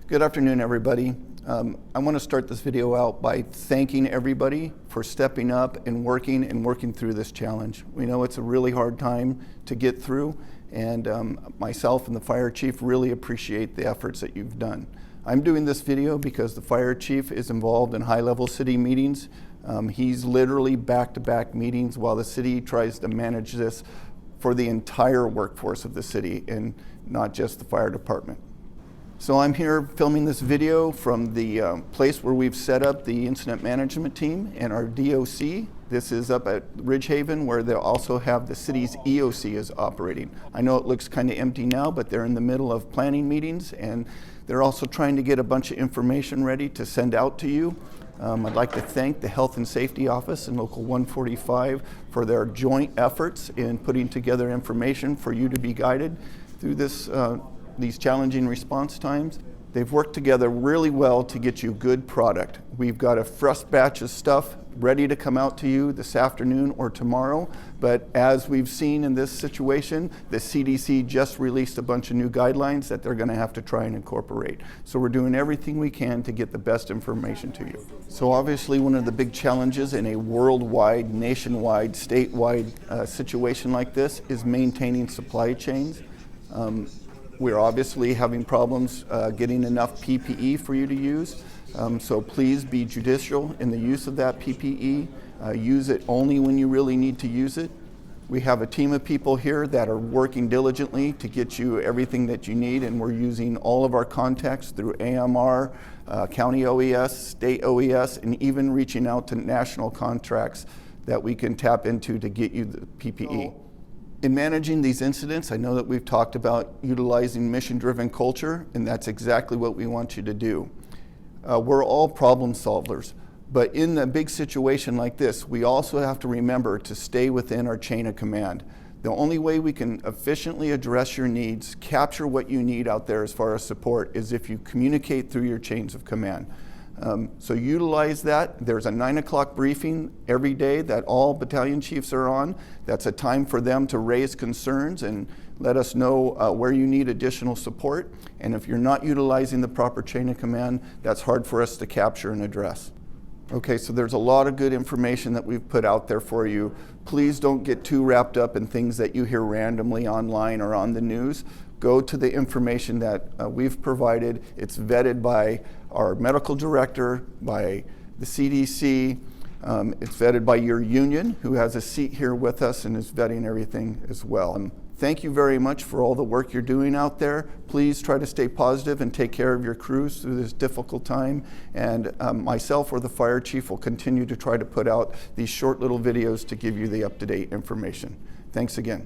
Good afternoon, everybody. I want to start this video out by thanking everybody for stepping up and working through this challenge. We know it's a really hard time to get through, and myself and the fire chief really appreciate the efforts that you've done. I'm doing this video because the fire chief is involved in high-level city meetings. He's literally back-to-back meetings while the city tries to manage this for the entire workforce of the city and not just the fire department. So I'm here filming this video from the place where we've set up the incident management team and our DOC. This is up at Ridgehaven, where they'll also have the city's EOC is operating. I know it looks kind of empty now, but they're in the middle of planning meetings, and they're also trying to get a bunch of information ready to send out to you. I'd like to thank the Health and Safety Office and Local 145 for their joint efforts in putting together information for you to be guided through this these challenging response times. They've worked together really well to get you good product. We've got a fresh batch of stuff ready to come out to you this afternoon or tomorrow, but as we've seen in this situation, the CDC just released a bunch of new guidelines that they're going to have to try and incorporate. So we're doing everything we can to get the best information to you. So obviously one of the big challenges in a worldwide, nationwide, statewide situation like this is maintaining supply chains. We're obviously having problems getting enough PPE for you to use, so please be judicial in the use of that PPE. Use it only when you really need to use it. We have a team of people here that are working diligently to get you everything that you need, and we're using all of our contacts through AMR, county OES, state OES, and even reaching out to national contracts that we can tap into to get you the PPE. In managing these incidents, I know that we've talked about utilizing mission-driven culture, and that's exactly what we want you to do. We're all problem solvers, but in a big situation like this, we also have to remember to stay within our chain of command. The only way we can efficiently address your needs, capture what you need out there as far as support, is if you communicate through your chains of command. So utilize that. There's a 9 o'clock briefing every day that all battalion chiefs are on. That's a time for them to raise concerns and let us know where you need additional support. And if you're not utilizing the proper chain of command, that's hard for us to capture and address. Okay, so there's a lot of good information that we've put out there for you. Please don't get too wrapped up in things that you hear randomly online or on the news. Go to the information that we've provided. It's vetted by our medical director, by the CDC. It's vetted by your union, who has a seat here with us and is vetting everything as well. Thank you very much for all the work you're doing out there. Please try to stay positive and take care of your crews through this difficult time. And myself or the fire chief will continue to try to put out these short little videos to give you the up-to-date information. Thanks again.